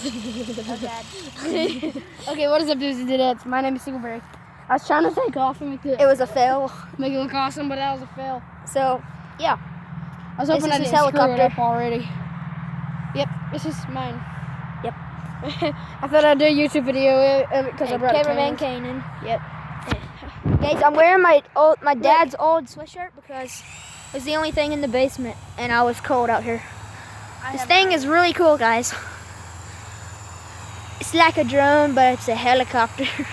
Okay, what is up, dudes and dudettes? My name is Singleberry. I was trying to take off and It was a fail. make it look awesome, but that was a fail. So, yeah. I was hoping This I is his didn't screw it helicopter. up already. Yep, this is mine. Yep. I thought I'd do a YouTube video because I brought Cameraman Canon. Kanan. Yep. Guys, I'm wearing my dad's old sweatshirt because it was the only thing in the basement and I was cold out here. This thing is really cool, guys. It's like a drone, but it's a helicopter. I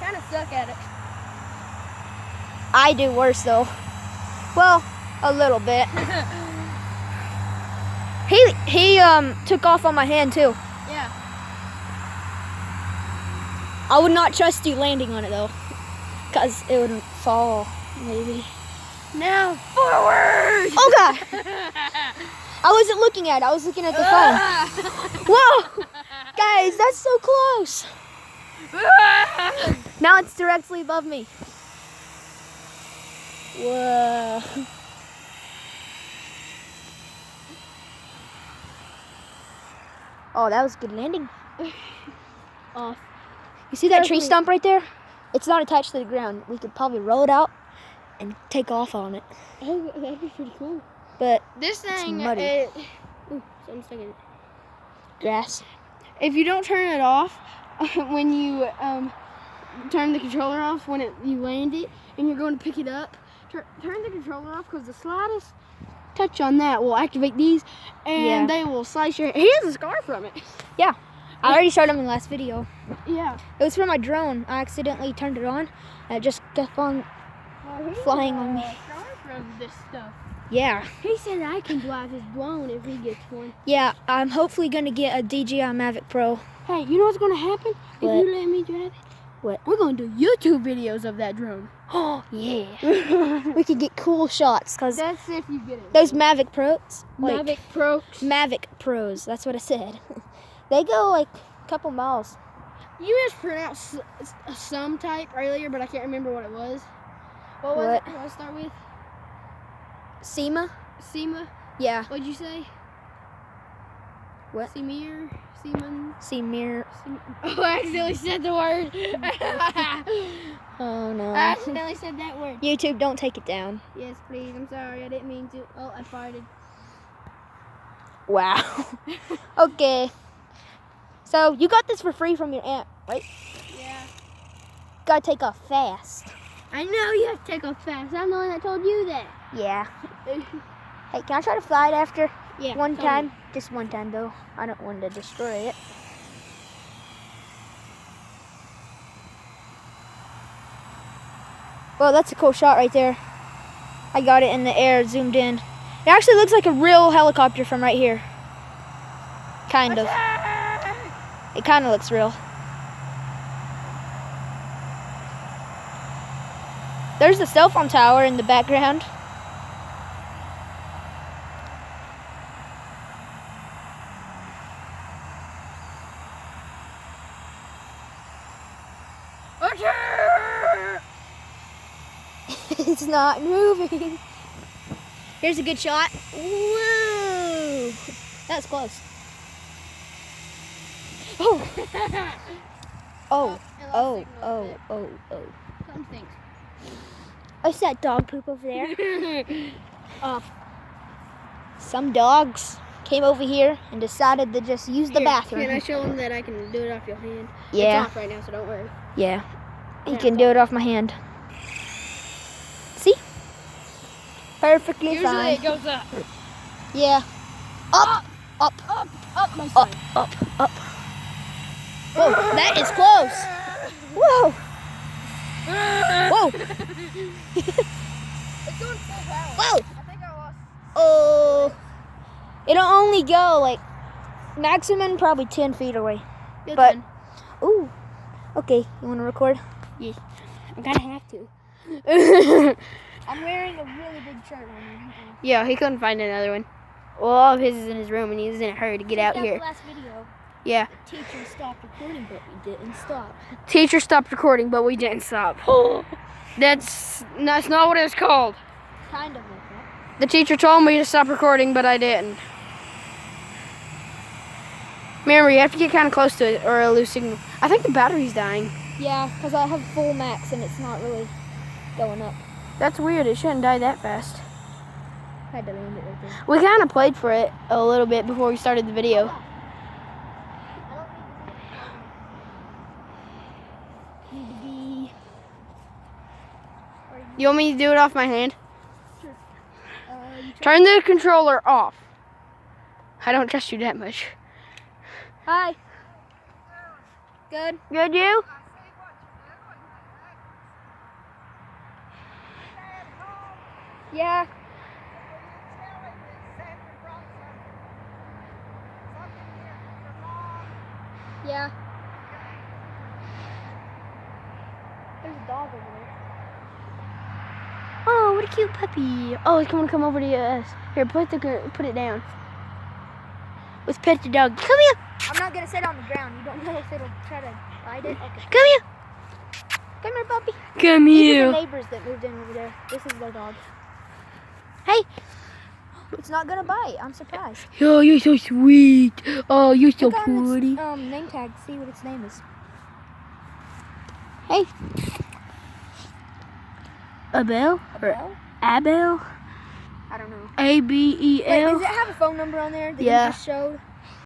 kind of suck at it. I do worse though. Well, a little bit. He took off on my hand too. Yeah. I would not trust you landing on it though, because it would fall maybe. Now forward! Oh God! I wasn't looking at it. I was looking at the phone. Whoa! Guys, that's so close. Now it's directly above me. Whoa. Oh, that was a good landing. Off. You see that tree stump right there? It's not attached to the ground. We could probably roll it out and take off on it. Oh, that'd be pretty cool. But This thing, muddy. Ooh, something's stuck in it. grass. If you don't turn it off when you turn the controller off when you land it and you're going to pick it up, turn the controller off because the slightest touch on that will activate these and they will slice your. He has a scar from it. Yeah. I already showed him in the last video. Yeah. It was from my drone. I accidentally turned it on and it just kept on flying on me. Scar from this stuff. Yeah. He said I can drive his drone if he gets one. Yeah, I'm hopefully going to get a DJI Mavic Pro. Hey, you know what's going to happen What? if you let me drive it? What? We're going to do YouTube videos of that drone. Oh, yeah. We could get cool shots because That's if you get it. those Mavic Pros. Mavic Pro. Mavic Pros, that's what I said. They go like a couple miles. You mispronounced some type earlier, but I can't remember what it was. What was What? it? What did it start with? SEMA? SEMA? Yeah. What'd you say? What? Semir? Seaman? SEMIR. Oh, I accidentally said the word. Oh no. I accidentally said that word. YouTube, don't take it down. Yes, please. I'm sorry. I didn't mean to. Oh, I farted. Wow. Okay. So you got this for free from your aunt, right? Yeah. Gotta take off fast. I know you have to take off fast. I'm the one that told you that. Yeah. Hey, can I try to fly it after Yeah. one totally. time? Just one time though. I don't want to destroy it. Well, that's a cool shot right there. I got it in the air, zoomed in. It actually looks like a real helicopter from right here. Kind of. It kind of looks real. There's the cell phone tower in the background. It's not moving. Here's a good shot. Whoa! That was close. Oh! Oh! Oh! Oh! Oh! Oh! Some things. I see that dog poop over there. Some dogs came over here and decided to just use the bathroom. Can I show them that I can do it off your hand? Yeah. It's off right now, so don't worry. Yeah. You Yeah, can do it off my hand. See? Perfectly Usually fine. it goes up. Yeah. Up, up, Up, up, my up, son. up, up. Whoa, that is close. Whoa. Whoa. It's going full power. Whoa. I think I lost. Oh. It'll only go like maximum probably 10 feet away. Good But- one. Ooh. Okay, you want to record? Yeah. I'm gonna have to. I'm wearing a really big shirt on. Yeah, he couldn't find another one. Well, all of his is in his room, and he was in a hurry to get out here. Last video. Yeah. The teacher stopped recording, but we didn't stop. Teacher stopped recording, but we didn't stop. That's not what it was called. Kind of like that. The teacher told me to stop recording, but I didn't. Remember, you have to get kind of close to it or it'll lose signal. I think the battery's dying. Yeah, because I have full max and it's not really going up. That's weird. It shouldn't die that fast. I had to land it right there. We kind of played for it a little bit before we started the video. Need to be. You want me to do it off my hand? Sure. Turn the controller off. I don't trust you that much. Hi. Good. Good, you? Yeah. Yeah. There's a dog over there. Oh, what a cute puppy. Oh, it's gonna come over to us. Here, put it down. Let's pet the dog. Come here. I'm not gonna sit on the ground. You don't know if it'll try to bite it. Okay. Come here. Come here, puppy. Come These are here. the neighbors that moved in over there. This is their dog. Hey. It's not gonna bite. I'm surprised. Oh, you're so sweet. Oh, you're so Look on pretty. its name tag. See what its name is. Hey. Abel? Abel? Abel? I don't know. A-B-E-L? Wait, does it have a phone number on there that Yeah. you just showed?